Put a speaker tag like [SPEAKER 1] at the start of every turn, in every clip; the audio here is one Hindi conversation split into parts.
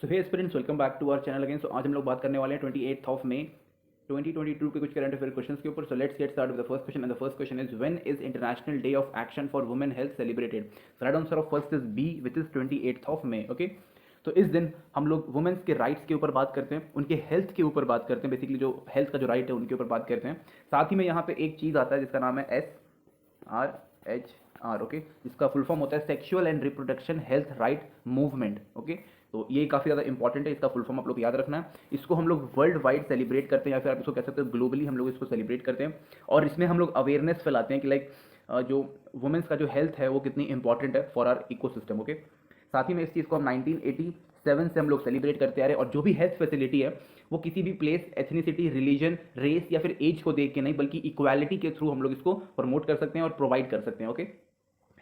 [SPEAKER 1] So hey students, welcome back to our channel again. So आज हम लोग बात करने वाले हैं 28 ऑफ मई 2022 के कुछ करंट अफेयर क्वेश्चंस के ऊपर। So let's get start with the first question and the first question is when is international day of action for women health celebrated. Right answer of first is B which is 28 of May. Okay, तो इस दिन हम लोग वुमेन्स के राइट्स के ऊपर बात करते हैं, उनके हेल्थ के ऊपर बात करते हैं, बेसिकली जो हेल्थ का जो राइट है उनके ऊपर बात करते हैं। साथ ही में यहाँ पे एक चीज़ आता है जिसका नाम है SRHR। ओके, जिसका फुल फॉर्म होता है sexual and reproduction health right movement. Okay, तो ये काफ़ी ज़्यादा इंपॉर्टेंट है, इसका फुल फॉर्म आप लोग याद रखना है। इसको हम लोग वर्ल्ड वाइड सेलिब्रेट करते हैं, या फिर आप इसको कह सकते हो ग्लोबली हम लोग इसको सेलिब्रेट करते हैं। और इसमें हम लोग अवेयरनेस फैलाते हैं कि लाइक जो वुमेन्स का जो हेल्थ है वो कितनी इंपॉर्टेंट है फॉर आर इकोसिस्टम। ओके, साथ ही में इस चीज़ को हम 1987 से हम लोग सेलिब्रेट करते आ रहे हैं। और जो भी हेल्थ फैसिलिटी है वो किसी भी प्लेस, एथनिसिटी, रिलीजन, रेस या फिर एज को देख के नहीं, बल्कि इक्वालिटी के थ्रू हम लोग इसको प्रमोट कर सकते हैं और प्रोवाइड कर सकते हैं। ओके,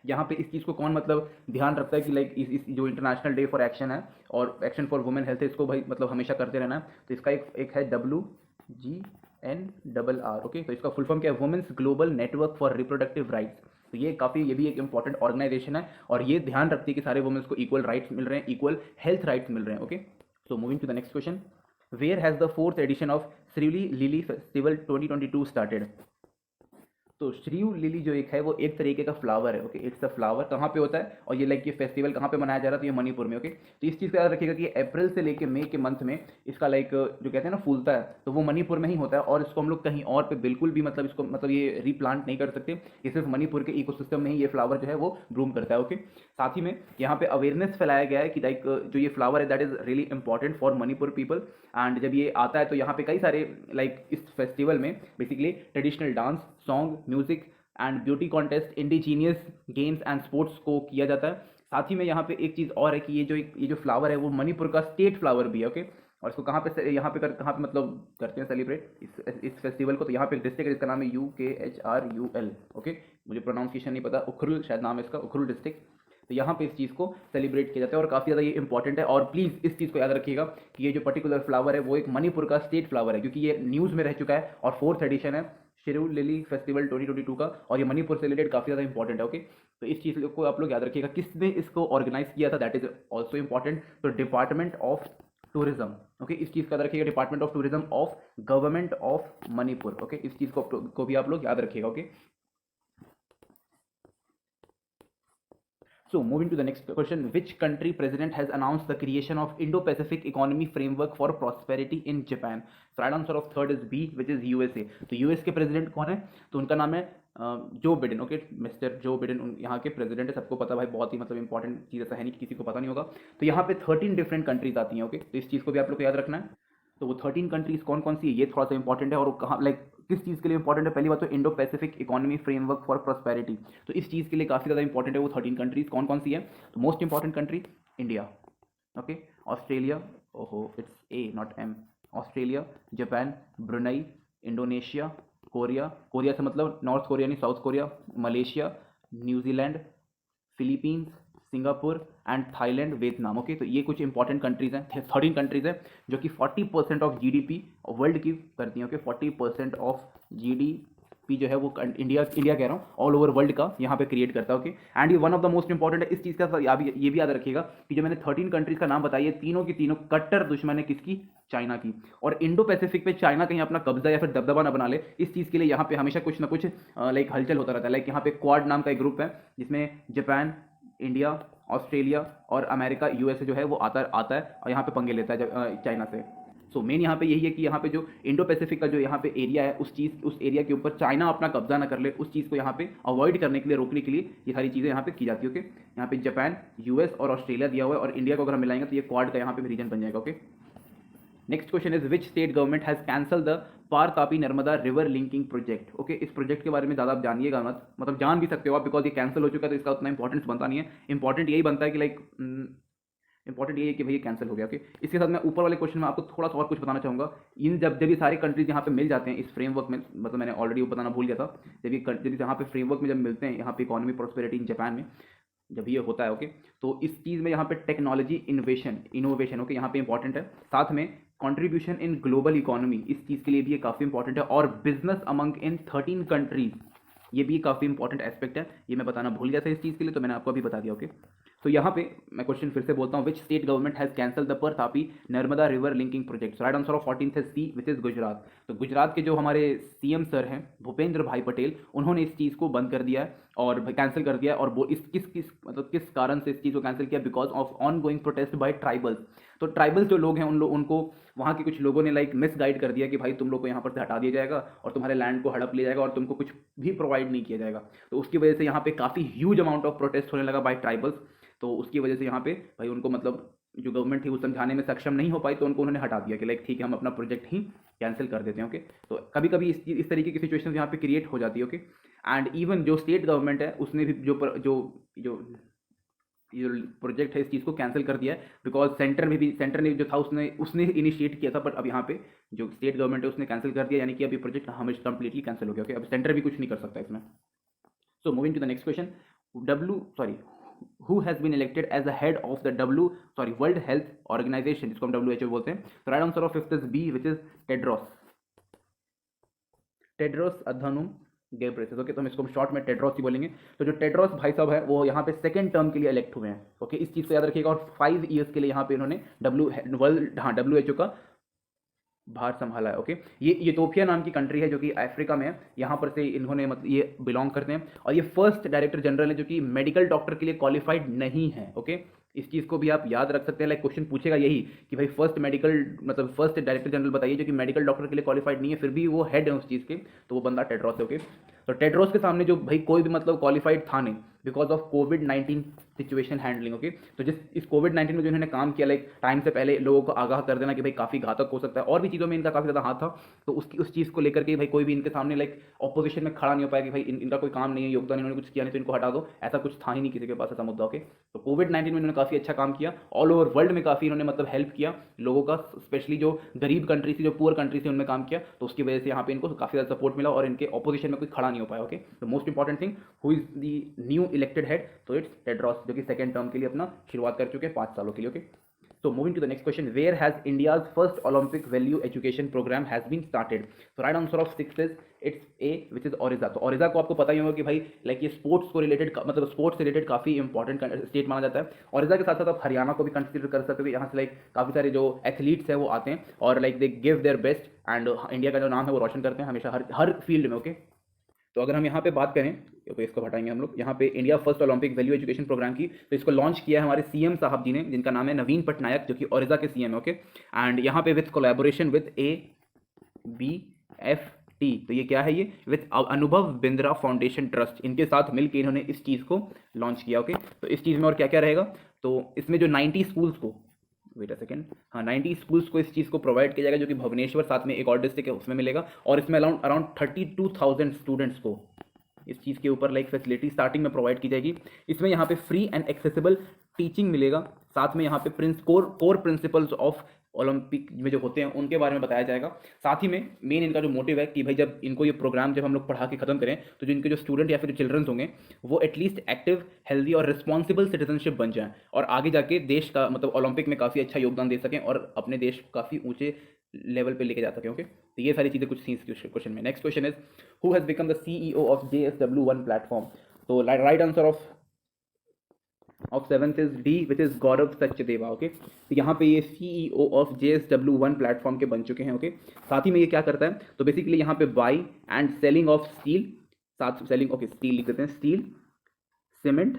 [SPEAKER 1] यहाँ पे इस चीज़ को कौन मतलब ध्यान रखता है कि लाइक इस जो इंटरनेशनल डे फॉर एक्शन है और एक्शन फॉर वुमेन हेल्थ है, इसको भाई मतलब हमेशा करते रहना है। तो इसका एक है WGNRR। ओके, तो इसका फुल फॉर्म क्या है? Women's global network for reproductive rights. तो ये भी एक इंपॉर्टेंट ऑर्गेनाइजेशन है और ये ध्यान रखती है कि सारे वुमेन्स को इक्वल राइट्स मिल रहे हैं, इक्वल हेल्थ राइट्स मिल रहे हैं। Okay, so moving to the next question, where has the 4th edition of Shirui lily festival 2022 started. तो श्रीव लिली जो एक है वो एक तरीके का फ्लावर है। Okay, it's a flower. कहाँ पे होता है और ये लाइक ये फेस्टिवल कहाँ पे मनाया जा रहा है? तो ये मणिपुर में। ओके, तो इस चीज़ का याद रखिएगा कि अप्रैल से लेके मई के मंथ में इसका लाइक जो कहते हैं ना फूलता है, तो वो मणिपुर में ही होता है। और इसको हम लोग कहीं और पे बिल्कुल भी मतलब इसको मतलब ये रीप्लांट नहीं कर सकते, ये सिर्फ मणिपुर के इकोसिस्टम में ही ये फ्लावर जो है वो ब्लूम करता है। ओके, साथ ही में यहाँ पे अवेयरनेस फैलाया गया है कि लाइक जो ये फ्लावर है that is really important for Manipur people. And जब ये आता है तो यहाँ पे कई सारे लाइक इस फेस्टिवल में basically traditional dance, song, music and beauty contest, indigenous games and sports को किया जाता है। साथ ही में यहाँ पे एक चीज़ और है कि ये जो फ्लावर है वो मणिपुर का स्टेट फ्लावर भी है। ओके, और इसको कहाँ पे मतलब करते हैं सेलिब्रेट इस फेस्टिवल को? तो यहाँ पे एक डिस्ट्रिक्ट है जिसका नाम है UKHRUL। ओके, मुझे प्रोनाउंसिएशन नहीं पता, उखरुल शायद नाम है इसका, उखरुल डिस्ट्रिक्ट। तो यहाँ पे इस चीज़ को सेलिब्रेट किया जाता है और काफ़ी ज़्यादा ये इंपॉर्टेंट है। और प्लीज़ इस चीज़ को याद रखिएगा कि ये जो पर्टिकुलर फ्लावर है वो एक मणिपुर का स्टेट फ्लावर है, क्योंकि ये न्यूज़ में रह चुका है और 4th एडिशन है शेड्यूल लिली फेस्टिवल 2022 का, और ये मणिपुर से रिलेटेड काफ़ी ज़्यादा इंपॉर्टेंट है। ओके, तो इस चीज़ को आप लोग याद रखिएगा। किसने इसको ऑर्गेनाइज किया था दैट इज ऑल्सो इंपॉर्टेंट। तो डिपार्टमेंट ऑफ टूरिज्म। ओके, इस चीज़ का याद रखिएगा, department of tourism of government of Manipur. Okay, इस चीज़ को भी आप लोग याद रखिएगा। Okay, so moving to the next question, which country president has announced the creation of Indo-Pacific Economy Framework for Prosperity in Japan? So right answer of third is B, which is USA। तो यूएस के प्रेसिडेंट कौन है? तो उनका नाम है Joe Biden. Okay, mister Joe Biden यहाँ के प्रेसिडेंट है, सबको पता भाई, बहुत ही मतलब इंपॉर्टेंट चीज़ ऐसा है नहीं कि किसी को पता नहीं होगा। तो यहाँ पे 13 डिफरेंट कंट्रीज आती हैं। ओके, तो इस चीज़ को भी आप लोग को याद रखना है। तो वो 13 कंट्रीज कौन कौन सी है ये थोड़ा सा इंपॉर्टेंट है, और कहाँ लाइक किस चीज़ के लिए इंपॉर्टेंट है? पहली बात तो Indo Pacific economy framework for prosperity, तो इस चीज़ के लिए काफ़ी ज़्यादा इंपॉर्टेंट है वो 13 कंट्रीज कौन कौन सी है? तो most important country India, okay, Australia, ओहो it's a not M, Australia, Japan, Brunei, Indonesia, Korea, Korea से मतलब नॉर्थ कोरिया नहीं, south Korea, Malaysia, New Zealand, Philippines, Singapore and Thailand, Vietnam. Okay, तो ये कुछ इंपॉर्टेंट कंट्रीज हैं, 13 कंट्रीज हैं जो कि 40% ऑफ जीडीपी वर्ल्ड की करती हैं। ओके, 40% ऑफ जीडीपी जो है वो इंडिया कह रहा हूँ, ऑल ओवर वर्ल्ड का यहाँ पे क्रिएट करता है। ओके, एंड ये one of the most important है। इस चीज़ का ये भी याद रखिएगा कि जो मैंने 13 कंट्रीज का नाम बताया, तीनों की तीनों कट्टर दुश्मन है किसकी? चाइना की। और इंडो पैसिफिक पे चाइना कहीं अपना कब्जा या फिर दबदबा ना बना ले, इस चीज़ के लिए यहाँ पे हमेशा कुछ ना कुछ लाइक हलचल होता रहता है। लाइक यहाँ पे क्वाड नाम का एक ग्रुप है जिसमें जापान, इंडिया, ऑस्ट्रेलिया और अमेरिका, यूएसए जो है वो आता है और यहाँ पे पंगे लेता है चाइना से। सो मेन यहाँ पे यही है कि यहाँ पे जो इंडो पैसिफिक का जो यहाँ पे एरिया है उस एरिया के ऊपर चाइना अपना कब्जा ना कर ले, उस चीज़ को यहाँ पे अवॉइड करने के लिए, रोकने के लिए ये सारी चीज़ें यहाँ पे की जाती है। ओके, यहाँ पे जापान, यूएस और ऑस्ट्रेलिया दिया हुआ है, और इंडिया को अगर हम मिलाएंगे तो ये क्वाड का यहाँ पे रीजन बन जाएगा। Okay, next question is which state government has cancel the Par Tapi Narmada river linking project. Okay, इस प्रोजेक्ट के बारे में ज़्यादा आप जानिएगा मत, मतलब जान भी सकते हो आप, बिकॉज ये कैंसिल हो चुका है तो इसका उतना इंपॉर्टेंस बनता नहीं है। इंपॉर्टेंट यही बनता है कि लाइक इंपॉर्टेंट ये है कि भाई ये कैंसिल हो गया। ओके, इसके साथ मैं ऊपर वाले क्वेश्चन में आपको थोड़ा सा और कुछ बताना चाहूँगा। इन जब ये सारे कंट्रीज यहाँ पे मिल जाते हैं इस फ्रेमवर्क में, मतलब मैंने ऑलरेडी वो बताना भूल गया था, जब यहाँ पे फ्रेमवर्क में जब मिलते हैं, यहाँ पे इकोनॉमी प्रॉस्पेरिटी इन जापान में जब ये होता है। ओके, तो इस चीज़ में यहाँ पे टेक्नोलॉजी इनोवेशन ओके यहाँ पे इंपॉर्टेंट है। साथ में कंट्रीब्यूशन इन ग्लोबल इकोनॉमी, इस चीज़ के लिए भी ये काफ़ी इंपॉर्टेंट है। और बिजनेस अमंग इन 13 कंट्रीज, ये भी काफ़ी इंपॉर्टेंट एस्पेक्ट है, ये मैं बताना भूल गया था इस चीज़ के लिए, तो मैंने आपको अभी बता दिया। ओके, तो यहाँ पे मैं क्वेश्चन फिर से बोलता हूँ, विच state government has cancel the पर Tapi Narmada river linking project. Right answer of 14th है सी, विच इज गुजरात। तो गुजरात के जो हमारे सीएम सर हैं भूपेंद्र भाई पटेल, उन्होंने इस चीज़ को बंद कर दिया है और कैंसिल कर दिया है। और वो इस किस मतलब किस कारण से इस चीज़ को कैंसिल किया, because of ongoing protest by tribals. तो ट्राइबल्स जो लोग हैं उनको वहाँ के कुछ लोगों ने लाइक मिस गाइड कर दिया कि भाई तुम लोग को यहाँ पर से हटा दिया जाएगा और तुम्हारे लैंड को हड़प लिया जाएगा और तुमको कुछ भी प्रोवाइड नहीं किया जाएगा। तो उसकी वजह से यहाँ पे काफ़ी ह्यूज अमाउंट ऑफ प्रोटेस्ट होने लगा बाय ट्राइबल्स। तो उसकी वजह से यहाँ पे भाई उनको मतलब जो गवर्नमेंट थी वो समझाने में सक्षम नहीं हो पाई, तो उनको उन्होंने हटा दिया कि लाइक ठीक है हम अपना प्रोजेक्ट ही कैंसिल कर देते हैं। ओके, तो कभी कभी इस तरीके की सिचुएशन यहाँ पे क्रिएट हो जाती है। ओके, एंड इवन जो स्टेट गवर्नमेंट है उसने भी जो प्रोजेक्ट है इस चीज़ को कैंसिल कर दिया है, बिकॉज सेंटर ने जो था उसने इनिशिएट किया था, बट अब यहाँ पे जो स्टेट गवर्नमेंट है उसने कैंसिल कर दिया, यानी कि अभी प्रोजेक्ट हमेशा कंप्लीटली कैंसिल हो गया। ओके, अब सेंटर भी कुछ नहीं कर सकता इसमें। So moving to the next question, who has been elected as the head of the World Health Organization, जिसको हम WHO बोलते हैं। तो right answer of fifth is B, which is Tedros Adhanom Ghebreyesus. Okay, तो हम इसको शॉर्ट में टेड्रोस ही बोलेंगे। तो जो टेड्रोस भाई साहब है वो यहाँ पे सेकंड टर्म के लिए इलेक्ट हुए हैं। ओके, इस चीज़ को याद रखिएगा। और 5 ईयर्स के लिए यहाँ पे इन्होंने WHO का भार संभाला है। ओके, ये इथोपिया नाम की कंट्री है जो कि अफ्रीका में है। यहाँ पर से इन्होंने मतलब ये बिलोंग करते हैं और ये फर्स्ट डायरेक्टर जनरल है जो कि मेडिकल डॉक्टर के लिए क्वालिफाइड नहीं है। ओके, इस चीज़ को भी आप याद रख सकते हैं। लाइक क्वेश्चन पूछेगा यही कि भाई फर्स्ट डायरेक्टर जनरल बताइए जो कि मेडिकल डॉक्टर के लिए क्वालिफाइड नहीं है, फिर भी वो हेड है उस चीज़ के, तो वो बंदा टेड्रोस है। ओके, तो टेड्रोस के सामने जो भाई कोई भी मतलब क्वालिफाइड था नहीं, because of covid situation handling. Okay, तो इस कोविड-19 में जो इन्होंने काम किया, लाइक टाइम से पहले लोगों को आगाह कर देना कि भाई काफ़ी घातक हो सकता है, और भी चीज़ों में इनका काफ़ी ज़्यादा हाथ था। तो उस चीज़ को लेकर के भाई कोई भी इनके सामने लाइक ऑपोजिशन में खड़ा नहीं हो पाया कि भाई इनका कोई काम नहीं है, योगदान इन्होंने कुछ किया नहीं तो इनको हटा दो, ऐसा कुछ था ही नहीं किसी के पास ऐसा मुद्दा। ओके, तो कोविड-19 में इन्होंने काफ़ी अच्छा काम किया, ऑल ओवर वर्ल्ड में काफ़ी इन्होंने मतलब हेल्प किया लोगों का, स्पेशली जो गरीब कंट्री थी, जो पुअर कंट्री थी, उनमें काम किया। तो उसकी वजह से यहाँ पे इनको काफ़ी ज़्यादा सपोर्ट मिला और इनके ऑपोजिशन में कोई खड़ा नहीं हो पाया। ओके, तो most important thing, who is the new elected head, तो इट्स टेड्रोस, जो कि सेकंड टर्म के लिए अपना शुरुआत कर चुके हैं 5 सालों के लिए। Okay, so moving to the next question, where has India's first Olympic value education program has been started? So right answer of 6 is it's A, which is Orissa। तो ओरिसा को आपको पता ही होगा कि भाई लाइक ये स्पोर्ट्स को रिलेटेड मतलब स्पोर्ट्स से रिलेटेड काफ़ी इंपॉर्टेंट स्टेट माना जाता है। ओरिसा के साथ साथ आप हरियाणा को भी कंसिडर कर सकते हो, यहाँ से लाइक काफ़ी सारे जो एथलीट्स हैं वो आते हैं और like they give their best and India का जो नाम है वो रोशन करते हैं हमेशा हर फील्ड में। ओके, तो अगर हम यहाँ पे बात करें तो इसको हटाएंगे हम लोग, यहाँ पे India first Olympic value education program की, तो इसको लॉन्च किया है हमारे सीएम साहब जी ने, जिनका नाम है नवीन पटनायक, जो कि ओरिसा के सीएम है। ओके, एंड यहाँ पे विथ कोलैबोरेशन विथ ABFT, तो ये क्या है, ये विथ अनुभव बिंद्रा फाउंडेशन ट्रस्ट, इनके साथ मिलकर इन्होंने इस चीज़ को लॉन्च किया। ओके, तो इस चीज़ में और क्या क्या रहेगा, तो इसमें जो 90 स्कूल्स को वेट अ सेकेंड, हाँ 90 स्कूल्स को इस चीज़ को प्रोवाइड किया जाएगा, जो कि भुवनेश्वर साथ में एक और डिस्ट्रिक्ट है उसमें मिलेगा, और इसमें अराउंड 32,000 स्टूडेंट्स को इस चीज़ के ऊपर लाइक फैसिलिटी स्टार्टिंग में प्रोवाइड की जाएगी। इसमें यहाँ पे फ्री एंड एक्सेसिबल टीचिंग मिलेगा, साथ में यहाँ पे कोर प्रिंसिपल्स ऑफ ओलंपिक में जो होते हैं उनके बारे में बताया जाएगा। साथ ही में मेन इनका जो मोटिव है कि भाई जब इनको ये प्रोग्राम जब हम लोग पढ़ा के खत्म करें तो जो इनके जो स्टूडेंट या फिर जो चिल्ड्रंस होंगे वो एटलीस्ट एक्टिव, हेल्दी और रिस्पॉन्सिबल सिटीजनशिप बन जाएं और आगे जाके देश का मतलब ओलंपिक में काफ़ी अच्छा योगदान दे सकें और अपने देश को काफ़ी ऊंचे लेवल पे लेके जा सकें। ओके, तो ये सारी चीज़ें कुछ थी इस क्वेश्चन में। Next question is who has become the CEO of JSW1 platform. तो right answer of 7th is D, which is Gaurav Sachdeva. Okay, तो यहाँ पे ये CEO ऑफ JSW1 प्लेटफॉर्म के बन चुके हैं। ओके, साथ ही में ये क्या करता है, तो बेसिकली यहाँ पे by and selling of steel, साथ सेलिंग ओके स्टील लिख देते हैं, स्टील, सीमेंट,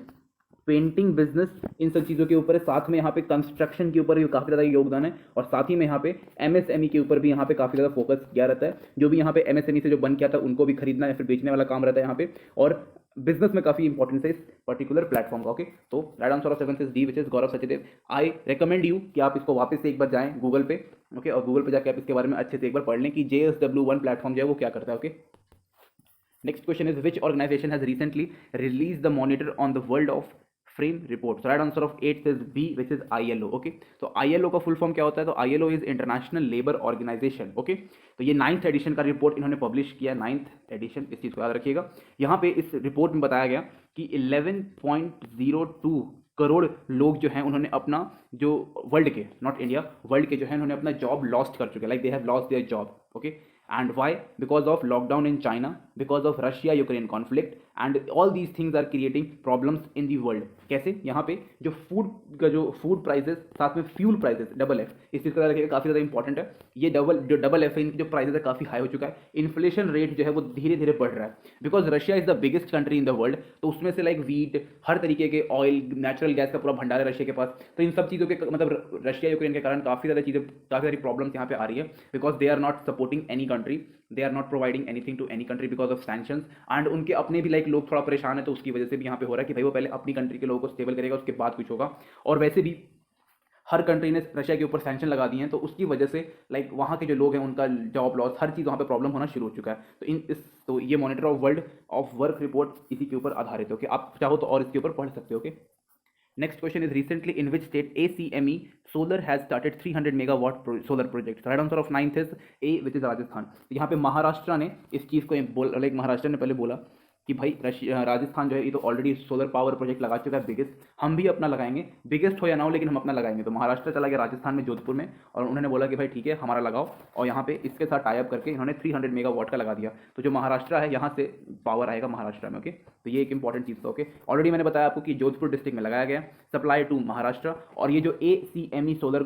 [SPEAKER 1] पेंटिंग बिजनेस, इन सब चीज़ों के ऊपर है। साथ में यहाँ पे कंस्ट्रक्शन के ऊपर भी काफ़ी ज़्यादा योगदान है और साथ ही में यहाँ पे MSME के ऊपर भी यहाँ पे काफ़ी ज़्यादा फोकस किया रहता है। जो भी यहाँ पे MSME से जो बन किया था उनको भी खरीदना या फिर बेचने वाला काम रहता है यहाँ पे, और बिजनेस में काफ़ी इंपॉर्टेंस है इस पर्टिकुलर प्लेटफॉर्म का। ओके, तो right answer of 7th is D, which is Gaurav Sachdev. I recommend you कि आप इसको वापस से एक बार जाएं गूगल पे। ओके, और गूगल पे जाकर आप इसके बारे में अच्छे से एक बार पढ़ लें कि JSW1 प्लेटफॉर्म जो है वो क्या करता है। Okay, next question is which organization has recently release the monitor on the world of frame report. Right answer of 8th is B, which is ILO। Okay, तो ILO का फुल फॉर्म क्या होता है, तो ILO is international labour organization. Okay, तो ये 9th एडिशन का रिपोर्ट इन्होंने पब्लिश किया, 9th एडिशन, इस चीज़ को याद रखिएगा। यहाँ पे इस रिपोर्ट में बताया गया कि 11.02 करोड़ लोग जो हैं उन्होंने अपना जो वर्ल्ड के, नॉट इंडिया, वर्ल्ड के जो है उन्होंने अपना जॉब लॉस्ट कर चुके हैं, like they have lost their job. Okay, And why? Because of lockdown in China, because of Russia Ukraine conflict, and all these things are creating problems in the world. कैसे? यहाँ पे जो फूड का जो फूड प्राइसेस साथ में फ्यूल प्राइसेस डबल एफ, इस चीज़ का रखिएगा, काफ़ी ज़्यादा इंपॉर्टेंट है। ये डबल एफ है, इनकी जो प्राइसेस है काफ़ी हाई हो चुका है। इन्फ्लेशन रेट जो है वो धीरे धीरे बढ़ रहा है, because Russia is the biggest country in the world. तो उसमें से लाइक वीट, हर तरीके के ऑयल, नेचुरल गैस का पूरा भंडार है रशिया के पास। तो इन सब चीज़ों के मतलब रशिया यूक्रेन के कारण काफ़ी ज़्यादा चीज़ें, काफ़ी सारी प्रॉब्लम्स यहाँ पे आ रही है, because they are not supporting any country, they are not providing anything to any country because of sanctions. And उनके अपने भी लाइक लोग थोड़ा परेशान है, तो उसकी वजह से भी यहाँ पे हो रहा है कि भाई वो पहले अपनी कंट्री के लोगों को स्टेबल करेगा, उसके बाद कुछ होगा। और वैसे भी हर कंट्री ने रशिया के ऊपर सैंक्शन लगा दिए हैं, तो उसकी वजह से लाइक वहाँ के जो लोग हैं उनका जॉब लॉस, हर चीज़ वहाँ पे प्रॉब्लम होना शुरू हो चुका है। तो ये monitor of world of work report इसी के ऊपर आधारित है। ओके, आप चाहो तो और इसके ऊपर पढ़ सकते हो। Okay, next question is, recently in which state ACME solar has started 300 megawatt solar project? Right answer of 9th is A, which is Rajasthan. यहाँ पे महाराष्ट्र ने इस चीज़ को लाइक महाराष्ट्र ने पहले बोला कि भाई राजस्थान जो है ये तो ऑलरेडी सोलर पावर प्रोजेक्ट लगा चुका है बिगेस्ट, हम भी अपना लगाएंगे, बिगेस्ट हो या ना हो लेकिन हम अपना लगाएंगे। तो महाराष्ट्र चला गया राजस्थान में जोधपुर में, और उन्होंने बोला कि भाई ठीक है हमारा लगाओ, और यहाँ पे इसके साथ टाई अप करके इन्होंने 300 मेगावाट का लगा दिया। तो जो महाराष्ट्र है यहाँ से पावर आएगा महाराष्ट्र में। ओके, तो ये एक इंपॉर्टेंट चीज़ था। ओके, ऑलरेडी मैंने बताया आपको कि जोधपुर डिस्ट्रिक्ट में लगाया गया, सप्लाई टू महाराष्ट्र। और ये जो ACME सोलर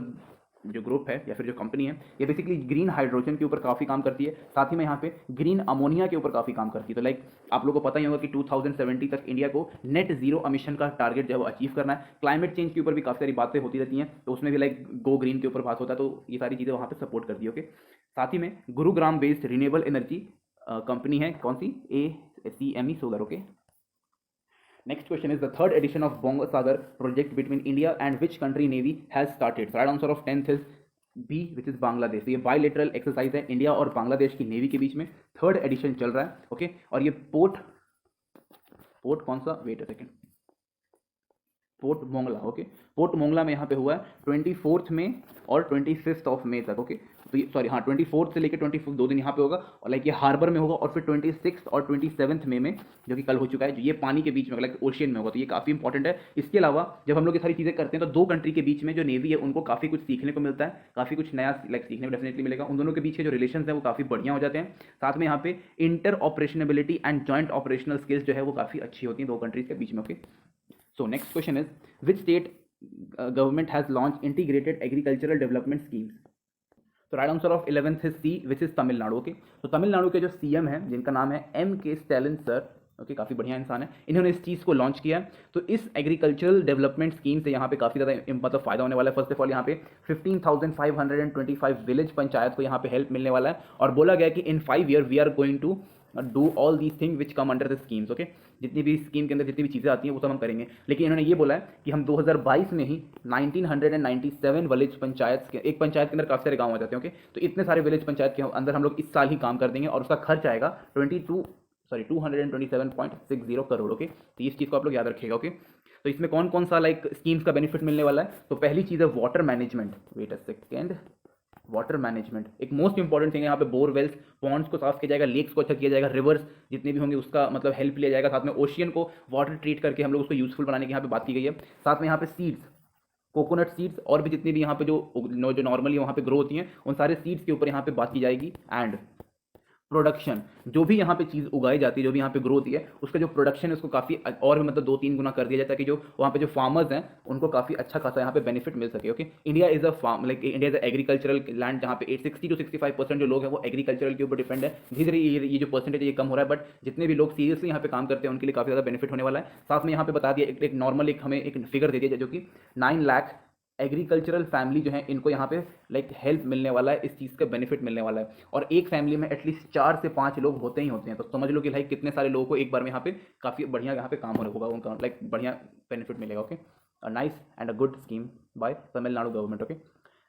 [SPEAKER 1] जो ग्रुप है या फिर जो कंपनी है, ये बेसिकली ग्रीन हाइड्रोजन के ऊपर काफ़ी काम करती है, साथ ही में यहाँ पे ग्रीन अमोनिया के ऊपर काफ़ी काम करती है। तो लाइक आप लोगों को पता ही होगा कि 2070 तक इंडिया को नेट जीरो एमिशन का टारगेट जो है वो अचीव करना है। क्लाइमेट चेंज के ऊपर भी काफ़ी सारी बातें होती रहती हैं, तो उसमें भी लाइक गो ग्रीन के ऊपर बात होता है, तो ये सारी चीज़ें वहाँ पर सपोर्ट करती है। ओके, साथ ही में Gurugram based renewable energy company है, कौन सी? ACME solar. Okay, next question is, the third edition of Bongasagar project between India and which country navy has started? So right answer of 10th is B, which is Bangladesh. तो ये बायलेटरल एक्सरसाइज है इंडिया और बांग्लादेश की नेवी के बीच में, थर्ड एडिशन चल रहा है। ओके, और ये पोर्ट कौन सा, wait a second, port Mongla. Okay, port Mongla में यहाँ पे हुआ है 24 मई और 25 मई तक। ओके, तो ये सॉरी हाँ 24 से लेकर 25 2 दिन यहाँ पे होगा, और लाइक ये हार्बर में होगा, और फिर 26 और 27 मई में जो कि कल हो चुका है, जो ये पानी के बीच में लाइक ओशियन में होगा। तो ये काफ़ी इंपॉर्टेंट है। इसके अलावा जब हम लोग ये सारी चीज़ें करते हैं तो दो कंट्री के बीच में जो नेवी है उनको काफ़ी कुछ सीखने को मिलता है, काफ़ी कुछ नया लाइक सीखने को डेफिनेटली मिलेगा। उन दोनों के बीच के जो रिलेशन है वो काफ़ी बढ़िया हो जाते हैं। साथ में यहाँ पे inter operationability and joint operational skills जो है वो काफ़ी अच्छी होती हैं दो कंट्रीज के बीच में। Okay, so next question is, which state government has launched integrated agricultural development schemes? तो right answer of 11th is C, which is Tamil Nadu. Okay, तो तमिलनाडु के जो CM हैं जिनका नाम है M.K. स्टैलिन सर, ओके, काफ़ी बढ़िया इंसान है, इन्होंने इस चीज़ को लॉन्च किया। तो इस एग्रीकल्चरल डेवलपमेंट स्कीम से यहाँ पे काफ़ी ज़्यादा मतलब फ़ायदा होने वाला है। फर्स्ट ऑफ ऑल यहाँ पे 15,525 विलेज पंचायत को यहाँ पे हेल्प मिलने वाला है, और बोला गया कि in 5 year we are going to do all these thing which come under the schemes. Okay, जितनी भी स्कीम के अंदर जितनी भी चीज़ें आती हैं वो सब हम करेंगे, लेकिन इन्होंने ये बोला है कि हम 2022 में ही 1997 विलेज पंचायत के, एक पंचायत के अंदर काफ़ी सारे गाँव आ जाते हैं। ओके, तो इतने सारे विलेज पंचायत के अंदर हम लोग इस साल ही काम कर देंगे, और उसका खर्च आएगा 227.60 करोड़। ओके, तो इस चीज़ को आप लोग याद रखिएगा। ओके, तो इसमें कौन कौन सा लाइक स्कीम्स का बेनिफिट मिलने वाला है? तो पहली चीज़ है water management, wait a second, water management एक मोस्ट इंपॉर्टेंट थिंग है। यहाँ पे बोरवेल्स, पॉन्ड्स को साफ किया जाएगा, लेक्स को अच्छा किया जाएगा, रिवर्स जितने भी होंगे उसका मतलब हेल्प लिया जाएगा, साथ में ओशियन को वाटर ट्रीट करके हम लोग उसको यूजफुल बनाने की यहाँ पे बात की गई है। साथ में यहाँ पे सीड्स, कोकोनट सीड्स और भी जितनी भी यहाँ पे जो नॉर्मली वहाँ पे ग्रो होती हैं उन सारे सीड्स के ऊपर यहाँ पे बात की जाएगी। एंड प्रोडक्शन, जो भी यहाँ पे चीज़ उगाई जाती है, जो भी यहाँ पे ग्रोथ है, उसका जो प्रोडक्शन है उसको काफ़ी और भी मतलब 2-3 गुना कर दिया जाता है कि जो वहाँ पे जो फार्मर्स हैं उनको काफ़ी अच्छा खासा यहाँ पे बेनिफिट मिल सके। Okay, India is a farm like India is a agricultural land, जहाँ पे 60 to 65% जो लोग हैं वो एग्रीकल्चरल के ऊपर डिपेंड है। धीरे धीरे ये जो परसेंटेज ये कम हो रहा है, बट जितने भी लोग सीरियसली यहाँ पे काम करते हैं उनके लिए काफ़ी ज़्यादा बेनिफिट होने वाला है। साथ में यहाँ पे बता दिया एक नॉर्मल एक हमें एक फिगर दे दिया जो कि 9 लाख एग्रीकल्चरल फैमिली जो है इनको यहाँ पे लाइक हेल्प मिलने वाला है, इस चीज़ का बेनिफिट मिलने वाला है। और एक फैमिली में एटलीस्ट 4 से 5 लोग होते ही होते हैं, तो समझ लो कि लाइक कितने सारे लोगों को एक बार में यहाँ पे काफ़ी बढ़िया यहाँ पे काम होने होगा, उनका लाइक बढ़िया बेनिफिट मिलेगा। Okay, nice and a good scheme bye Tamil Nadu government. Okay,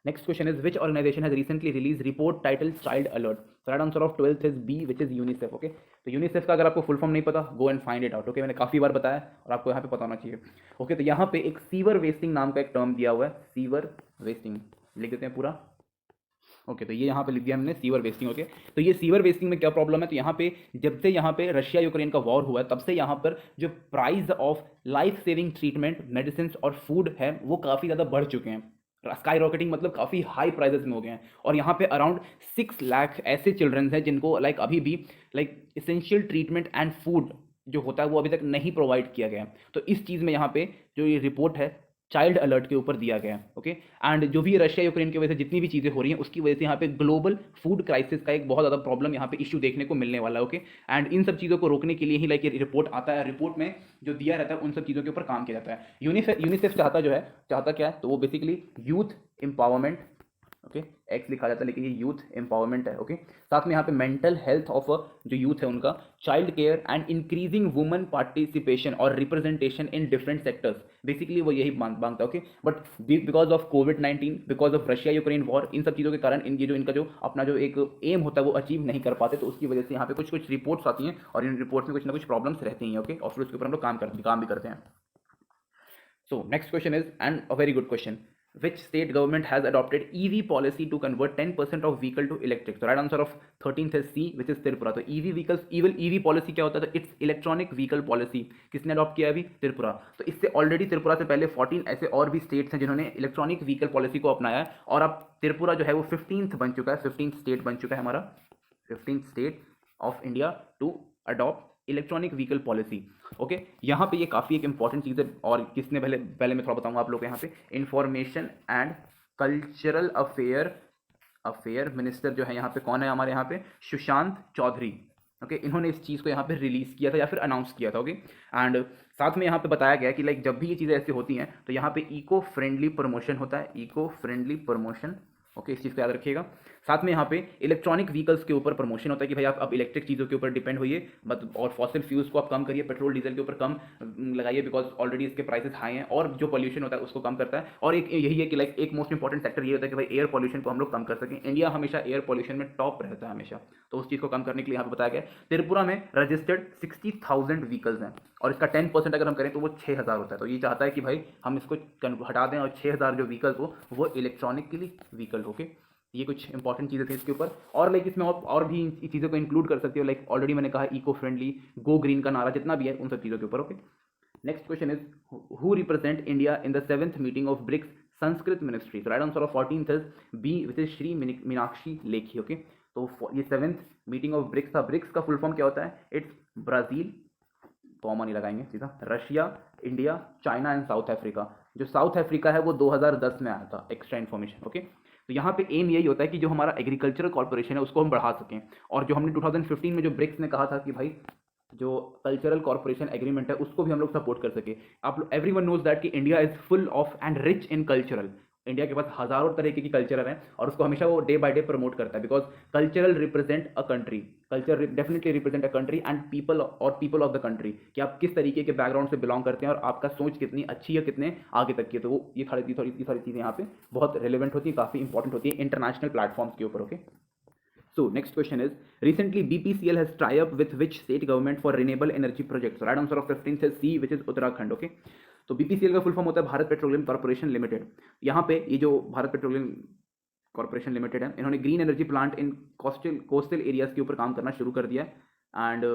[SPEAKER 1] next question is, which organization has recently release report title child alert? Right answer of 12th is B, which is UNICEF. Okay, तो यूनिसेफ का अगर आपको फुल फॉर्म नहीं पता, go and find it out. Okay, मैंने काफ़ी बार बताया और आपको यहाँ पे पता होना चाहिए। ओके, तो यहाँ पे एक सीवर वेस्टिंग नाम का एक टर्म दिया हुआ है, सीवर वेस्टिंग लिख देते हैं पूरा। ओके, तो ये यहाँ पे लिख दिया हमने सीवर वेस्टिंग। ओके, तो ये सीवर वेस्टिंग में क्या प्रॉब्लम है? तो यहाँ पे जब से यहाँ पे रशिया यूक्रेन का वॉर हुआ है तब से यहाँ पर जो price of life saving treatment, medicine और फूड है वो काफ़ी ज़्यादा बढ़ चुके हैं। स्काई रॉकेटिंग मतलब काफ़ी हाई प्राइजेस में हो गए हैं। और यहाँ पे अराउंड 6 लाख ऐसे चिल्ड्रंस हैं जिनको लाइक अभी भी like essential treatment and food जो होता है वो अभी तक नहीं प्रोवाइड किया गया है। तो इस चीज़ में यहाँ पे जो ये रिपोर्ट है चाइल्ड अलर्ट के ऊपर दिया गया है। ओके, एंड जो भी रशिया यूक्रेन की वजह से जितनी भी चीज़ें हो रही हैं उसकी वजह से यहाँ पे ग्लोबल फूड क्राइसिस का एक बहुत ज़्यादा प्रॉब्लम यहाँ पे इश्यू देखने को मिलने वाला है। ओके, एंड इन सब चीज़ों को रोकने के लिए ही लाइक ये रिपोर्ट आता है। रिपोर्ट में जो दिया रहता है उन सब चीज़ों के ऊपर काम किया जाता है। यूनिसेफ चाहता क्या है, तो वो basically youth empowerment, okay, x लिखा जाता है लेकिन ये यूथ एम्पावरमेंट है। ओके, साथ में यहाँ पे मेंटल हेल्थ ऑफ जो यूथ है उनका, child care and increasing women participation और representation in different sectors, basically वो यही मांगता है। ओके, बट बिकॉज ऑफ कोविड-19, because of Russia Ukraine war, इन सब चीज़ों के कारण इन ये जो इनका जो अपना जो एक एम होता है वो अचीव नहीं कर पाते, तो उसकी वजह से यहाँ पे कुछ कुछ रिपोर्ट्स आती हैं और इन रिपोर्ट्स में कुछ ना कुछ प्रॉब्लम्स रहती हैं। ओके, और फिर उसके ऊपर हम लोग काम भी करते हैं। So next question is, and a very good question, which state government has adopted EV policy to convert 10% of vehicle to electric? So right answer of 13th is C, which is Tripura. तो EV vehicles, EV policy क्या होता है? तो इट्स इलेक्ट्रॉनिक व्हीकल पॉलिसी। किसने अडॉप्ट किया अभी? त्रिपुरा। तो इससे ऑलरेडी त्रिपुरा से पहले 14 ऐसे और भी स्टेट्स हैं जिन्होंने इलेक्ट्रॉनिक व्हीकल पॉलिसी को अपनाया है, और अब त्रिपुरा जो है वो 15th बन चुका है, 15th स्टेट बन चुका है हमारा, 15th state of India to adopt electronic vehicle policy. Okay, यहाँ पे ये काफ़ी एक इंपॉर्टेंट चीज़ है, और किसने पहले मैं थोड़ा बताऊंगा आप लोग को। यहाँ पे information and cultural affair minister जो है यहाँ पे कौन है हमारे यहाँ पे? सुशांत चौधरी। ओके, इन्होंने इस चीज़ को यहाँ पे रिलीज़ किया था या फिर अनाउंस किया था। ओके, एंड साथ में यहाँ पे बताया गया कि लाइक जब भी ये चीज़ें ऐसी होती हैं तो यहाँ पे इको फ्रेंडली प्रमोशन होता है, इको फ्रेंडली प्रमोशन। ओके, इस चीज़ को याद रखिएगा। साथ में यहाँ पे इलेक्ट्रॉनिक व्हीकल्स के ऊपर प्रमोशन होता है कि भाई आप अब इलेक्ट्रिक चीज़ों के ऊपर डिपेंड होइए, मतलब, और फॉसिल फ्यूल्स को आप कम करिए, पेट्रोल डीजल के ऊपर कम लगाइए, बिकॉज ऑलरेडी इसके प्राइसेस हाई हैं, और जो पोल्यूशन होता है उसको कम करता है। और एक यही है कि लाइक एक मोस्ट इंपॉर्टेंट सेक्टर ये होता है कि भाई एयर पॉल्यूशन को हम लोग कम कर सकें। इंडिया हमेशा एयर पॉल्यूशन में टॉप रहता है हमेशा, तो उस चीज़ को कम करने के लिए यहाँ पे बताया गया। त्रिपुरा में रजिस्टर्ड 60,000 व्हीकल्स हैं, और इसका 10% अगर हम करें तो वो 6,000 होता है। तो ये चाहता है कि भाई हम इसको हटा दें और 6,000 जो व्हीकल्स हो वो इलेक्ट्रॉनिकली व्हीकल। ओके, ये कुछ इंपॉर्टेंट चीज़ें थी इसके ऊपर, और लाइक इसमें और भी इन चीज़ों को इंक्लूड कर सकते हो, लाइक ऑलरेडी मैंने कहा इको फ्रेंडली, गो ग्रीन का नारा जितना भी है उन सब चीज़ों के ऊपर। Okay, next question is, who represent India in the 7th meeting of BRICS संस्कृत मिनिस्ट्री? तो right answer of 14th is B, which is Shri Meenakshi Lekhi. Okay, तो ये 7th मीटिंग ऑफ ब्रिक्स था। ब्रिक्स का फुल फॉर्म क्या होता है? इट्स ब्राज़ील, कॉमन ही लगाएंगे सीधा, Russia, India, China and south Africa. जो साउथ अफ्रीका है वो 2010 में आया था, एक्स्ट्रा इन्फॉर्मेशन। ओके, तो यहाँ पे एम यही होता है कि जो हमारा एग्रीकल्चरल कॉर्पोरेशन है उसको हम बढ़ा सकें, और जो हमने 2015 में जो ब्रिक्स ने कहा था कि भाई जो कल्चरल कॉर्पोरेशन एग्रीमेंट है उसको भी हम लोग सपोर्ट कर सके। आप एवरीवन नोज दैट कि India is full of and rich in cultural. India के पास हज़ारों तरीके की कल्चर हैं और उसको हमेशा वो डे बाय डे प्रमोट करता है, because cultural represent a country, culture definitely represent a country and people of the country, कि आप किस तरीके के बैकग्राउंड से बिलोंग करते हैं और आपका सोच कितनी अच्छी है, कितने आगे तक की है। तो वो ये सारी चीज़ें यहाँ पे बहुत रिलेवेंट होती है, काफ़ी इंपॉर्टेंट होती है इंटरनेशनल प्लेटफॉर्म्स के ऊपर। Okay, so next question is, recently BPCL has tie up with which state government for renewable energy projects? So right answer of 15th is C, which is Uttarakhand. Okay, तो BPCL का फुल फॉर्म होता है भारत पेट्रोलियम कॉर्पोरेशन लिमिटेड। यहाँ पे ये जो भारत पेट्रोलियम कॉर्पोरेशन लिमिटेड है, इन्होंने green energy plant in coastal areas के ऊपर काम करना शुरू कर दिया है। एंड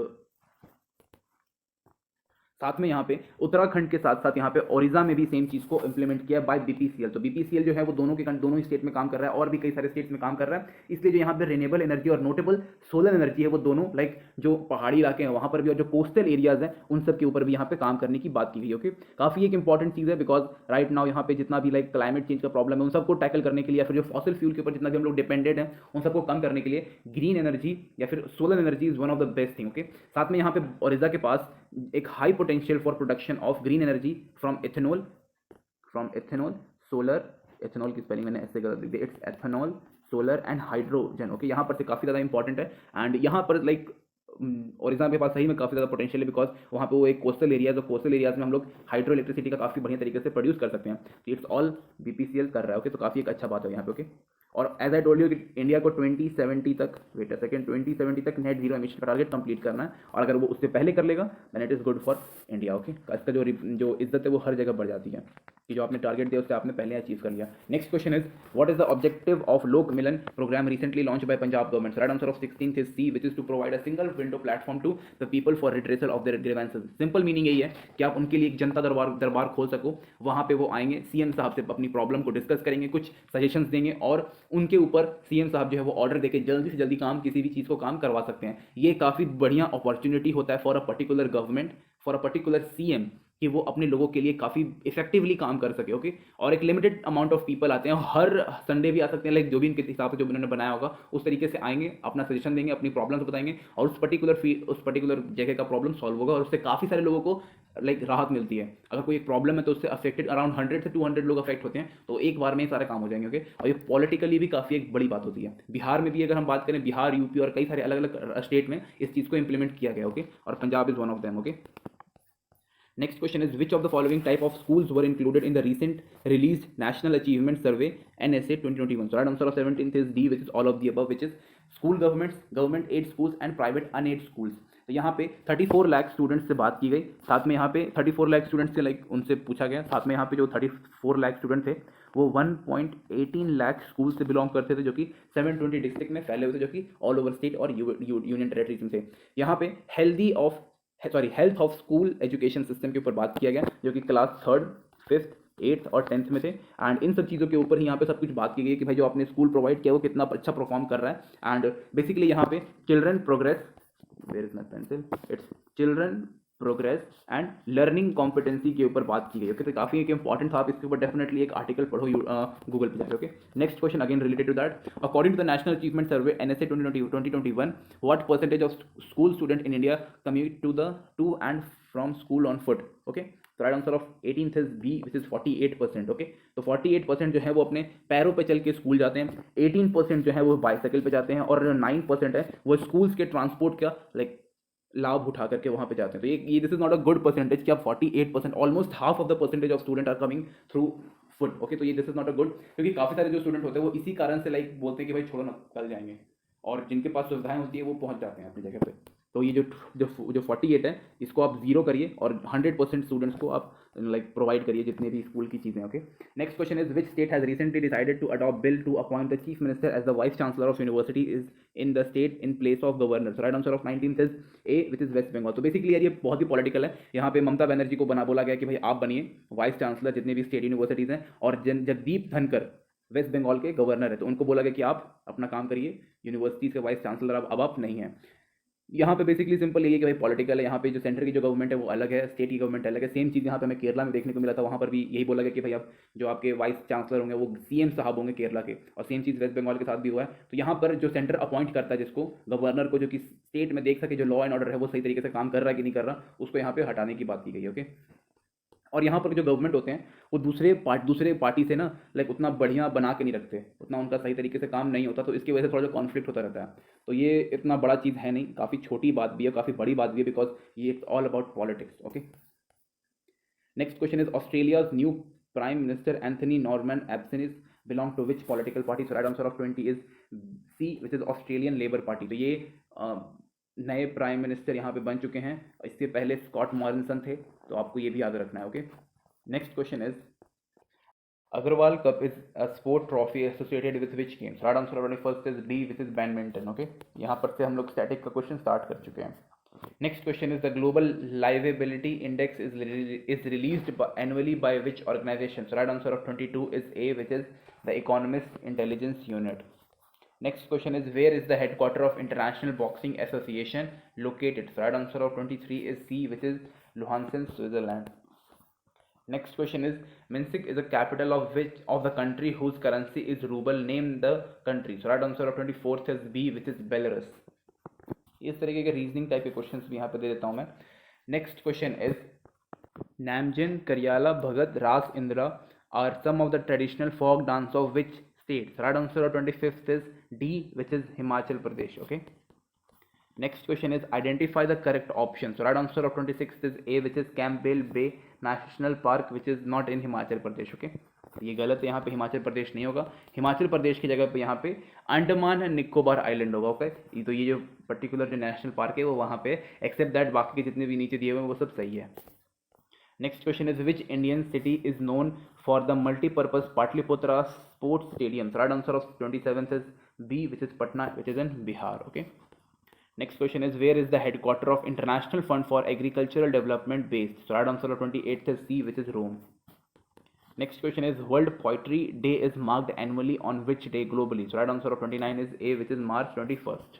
[SPEAKER 1] साथ में यहाँ पे उत्तराखंड के साथ साथ यहाँ पे ओडिशा में भी सेम चीज़ को इंप्लीमेंट किया बाय बीपीसीएल। तो बीपीसीएल जो है वो दोनों ही स्टेट में काम कर रहा है और भी कई सारे स्टेट्स में काम कर रहा है। इसलिए जो यहाँ पे रिन्यूएबल एनर्जी और नोटेबल सोलर एनर्जी है वो दोनों लाइक जो पहाड़ी इलाके हैं वहाँ पर भी और जो कोस्टल एरियाज हैं उन सब के ऊपर भी यहाँ पे काम करने की बात की गई। ओके, काफ़ी एक इंपॉर्टेंट चीज़ है, बिकॉज राइट नाउ यहाँ पे जितना भी लाइक क्लाइमेट चेंज का प्रॉब्लम है उन सबको टैकल करने के लिए, या फिर जो फॉसिल फ्यूल के ऊपर जितना भी हम लोग डिपेंडेड हैं उन सबको कम करने के लिए ग्रीन एनर्जी या फिर solar energy is one of the best thing. Okay, साथ में यहाँ पे ओडिशा के पास एक high potential for production of green energy from ethanol, solar, ethanol की स्पेलिंग मैंने ऐसे कर दी, it's ethanol, solar and hydrogen. Okay, यहाँ पर से काफ़ी ज़्यादा इंपॉर्टेंट है। एंड यहाँ पर लाइक ओडिशा के पास सही में काफ़ी ज़्यादा पोटेंशियल है, बिकॉज वहाँ पे वो एक कोस्टल एरियाज और कोस्टल एरियाज में हम लोग हाइड्रो इलेक्ट्रिसिटी का काफ़ी बढ़िया तरीके से प्रोड्यूस कर सकते हैं। तो इट्स ऑल बीपीसीएल कर रहा है। ओके, तो काफ़ी एक अच्छा बात है यहाँ पे। ओके, और एज आई टोल्ड यू कि इंडिया को 2070 तक, वेट अ सेकंड, 2070 तक नेट जीरो एमिशन का टारगेट कंप्लीट करना है, और अगर वो उससे पहले कर लेगा then it is good for India. Okay, इसका जो इज्जत है वो हर जगह बढ़ जाती है कि जो आपने टारगेट दिया उससे आपने पहले अचीव कर लिया। Next question is what is the objective of Lok Milan program recently launch by Punjab government? Right answer of 16th is C, which is to provide a single window platform to the people for redressal of their grievances. Simple meaning यही है कि आप उनके लिए एक जनता दरबार खोल सको, वहां पे वो आएंगे, सीएम साहब से अपनी प्रॉब्लम को डिस्कस करेंगे, कुछ सजेशंस देंगे और उनके ऊपर सीएम साहब जो है वो ऑर्डर देके जल्दी से जल्दी काम, किसी भी चीज़ को काम करवा सकते हैं। ये काफ़ी बढ़िया अपॉर्चुनिटी होता है for a particular government, for a particular CM, कि वो अपने लोगों के लिए काफ़ी इफेक्टिवली काम कर सके। ओके, और एक लिमिटेड अमाउंट ऑफ पीपल आते हैं, हर संडे भी आ सकते हैं, लाइक जो भी इनके हिसाब से जो भी उन्होंने बनाया होगा उस तरीके से आएंगे, अपना सजेशन देंगे, अपनी प्रॉब्लम्स बताएंगे और उस पर्टिकुलर जगह का प्रॉब्लम सॉल्व होगा और उससे काफ़ी सारे लोगों को लाइक राहत मिलती है। अगर कोई एक प्रॉब्लम है तो उससे अफेक्टेड अराउंड 100 से 200 लोग अफेक्ट होते हैं, तो एक बार में ही सारे काम हो जाएंगे। ओके, और ये पॉलिटिकली भी काफ़ी एक बड़ी बात होती है। बिहार में भी अगर हम बात करें, बिहार, यूपी और कई सारे अलग अलग स्टेट में इस चीज़ को इंप्लीमेंट किया गया। ओके, और Punjab is one of them. Okay, next question is which of the following type of schools were included in the recent released National Achievement Survey NSA 2021? So right answer of 17th is D, which is all of the above, which is school governments, government aided schools and private unaided schools. तो यहाँ पे 34 लाख स्टूडेंट्स से बात की गई, साथ में यहाँ पे 34 लाख स्टूडेंट्स से लाइक उनसे पूछा गया, साथ में यहाँ पे जो 34 लाख स्टूडेंट थे वो 1.18 लाख स्कूल से बिलोंग करते थे जो कि 720 डिस्ट्रिक्ट में फैले हुए थे, जो कि ऑल ओवर स्टेट और यूनियन टेरेटरीज में थे। यहाँ पे health of school education system के ऊपर बात किया गया, जो कि क्लास 3rd, 5th, 8th और 10th में थे। एंड इन सब चीज़ों के ऊपर ही यहाँ पे सब कुछ बात की गई कि भाई जो आपने स्कूल प्रोवाइड किया वो कितना अच्छा परफॉर्म कर रहा है। एंड बेसिकली यहाँ पे children progress, where is my pencil, it's children progress and learning competency के ऊपर बात की गई। ओके, तो काफ़ी एक इंपॉर्टेंट था, आप इसके ऊपर डेफिनेटली एक आर्टिकल पढ़ो गूगल पे जाके। Okay, next question again related to that, according to the national achievement survey NSA 2021, what percentage of school student in India commute to and from school on foot? Okay, तो right answer of 18th is B, which is 48%। ओके, तो 48% जो है वो अपने पैरों पे चल के स्कूल जाते हैं, 18% जो है वो बाइसाइकिल पे जाते हैं और 9% है वो स्कूल्स के ट्रांसपोर्ट का लाइक लाभ उठा करके वहाँ पे जाते हैं। तो ये this is not a good percentage कि आप 48%, almost half of the percentage of student are coming through foot. Okay, तो ये this is not a good, क्योंकि काफ़ी सारे जो स्टूडेंट होते हैं वो इसी कारण से लाइक बोलते हैं कि भाई छोड़ो ना, कल जाएंगे, और जिनके पास सुविधाएं होती है वो पहुँच जाते हैं अपनी जगह पे। तो ये जो 48 है इसको आप जीरो करिए और 100% स्टूडेंट्स को आप लाइक प्रोवाइड करिए जितने भी स्कूल की चीज़ें। Okay, next question is which state has recently decided to adopt bill to appoint the chief minister as the vice chancellor of university is in the state in place of governor? Right answer of 19th is A, which is West Bengal. तो बेसिकली यार ये बहुत ही पॉलिटिकल है, यहाँ पे ममता बनर्जी को बोला गया कि भाई आप बनिए वाइस चांसलर जितने भी स्टेट यूनिवर्सिटीज़ हैं, और जगदीप धनकर वेस्ट बंगाल के गवर्नर है, तो उनको बोला गया कि आप अपना काम करिए, यूनिवर्सिटीज़ के वाइस चांसलर अब आप नहीं है। यहाँ पे बेसिकली सिंपल यही है कि भाई पॉलिटिकल है, यहाँ पे जो सेंटर की जो गवर्नमेंट है वो अलग है, स्टेट की गवर्नमेंट अलग है। सेम चीज़ यहाँ पे हमें केरला में देखने को मिला था, वहाँ पर भी यही बोला गया कि भाई अब जो आपके वाइस चांसलर होंगे वो सीएम साहब होंगे केरला के, और सेम चीज़ वेस्ट बंगाल के साथ भी हुआ है। तो यहाँ पर जो सेंटर अपॉइंट करता है जिसको, गवर्नर को, जो कि स्टेट में देख सके जो लॉ एंड ऑर्डर है वो सही तरीके से काम कर रहा है कि नहीं कर रहा, उसको यहाँ पे हटाने की बात की गई। ओके, और यहाँ पर जो गवर्नमेंट होते हैं वो दूसरे पार्टी से ना लाइक उतना बढ़िया बना के नहीं रखते, उतना उनका सही तरीके से काम नहीं होता, तो इसकी वजह से थोड़ा जो कॉन्फ्लिक्ट होता रहता है। तो ये इतना बड़ा चीज़ है नहीं, काफ़ी छोटी बात भी है, काफ़ी बड़ी बात भी है, बिकॉज ये it's all about politics. Okay, next question is Australia's new prime minister Anthony Norman Albanese belong to which political party? So right answer of 20 is C, which is Australian Labour party. तो ये नए प्राइम मिनिस्टर यहाँ पे बन चुके हैं, इससे पहले स्कॉट मॉरिसन थे, तो आपको ये भी याद रखना है। Okay, next question is Agarwal cup is a sport trophy associated with which games? Right answer of 21st is D, which is badminton. Okay, यहाँ पर से हम लोग स्टैटिक का क्वेश्चन स्टार्ट कर चुके हैं। Next question is the global liveability index is released annually by which organization? Right answer of 22 is A, which is the economist intelligence unit. Next question is where is the headquarter of International Boxing Association located? So right answer of 23 is C, which is Luhansen, Switzerland. Next question is Minsk is the capital of which of the country whose currency is ruble? Name the country. So right answer of 24th is B, which is Belarus. इस तरीके के रीजनिंग टाइप के क्वेश्चंस भी यहाँ पे दे देता हूँ मैं। Next question is Namgen, Kariyala, Bhagat, Ras Indra are some of the traditional folk dance of which state? So right answer of 25th is D, which is Himachal Pradesh. Okay, next question is identify the correct option. So right answer of 26th is A, which is Campbell Bay National Park, which is not in Himachal Pradesh. Okay, ये गलत है, यहाँ पे हिमाचल प्रदेश नहीं होगा। हिमाचल प्रदेश की जगह पे यहाँ पे अंडमान एंड निकोबार आइलैंड होगा। ओके, तो ये जो पर्टिकुलर जो नेशनल पार्क है वो वहाँ पे, एक्सेप्ट दैट बाकी के जितने भी नीचे दिए हुए हैं वो सब सही है। Next question is which Indian city is known for the multipurpose Pataliputra sports stadium? Right answer of 27 is B, which is Patna, which is in Bihar. Okay, next question is where is the headquarter of International Fund for Agricultural Development based? So right answer of 28th is C, which is Rome. Next question is World Poetry Day is marked annually on which day globally? So right answer of 29 is A, which is March 21st.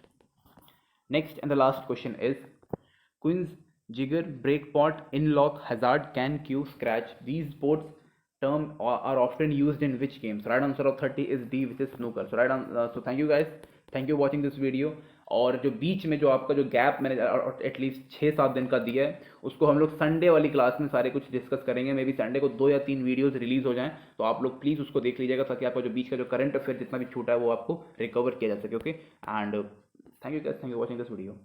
[SPEAKER 1] Next and the last question is Queen's Jigger, Breakpot, In-Lock, Hazard, Can, Cue, Scratch. These sports term are often used in which games? Right answer of 30 is D, which is snooker. So so thank you guys, thank you watching this video. और जो बीच में जो आपका जो गैप मैंने एटलीस्ट 6-7 दिन का दिया है, उसको हम लोग संडे वाली क्लास में सारे कुछ डिस्कस करेंगे। मे बी संडे को 2 या 3 वीडियोस रिलीज हो जाएं, तो आप लोग प्लीज़ उसको देख लीजिएगा ताकि आपका जो बीच का जो करंट अफेयर जितना भी छूटा है वो आपको रिकवर किया जा सके। Okay, and thank you guys, thank you watching this video.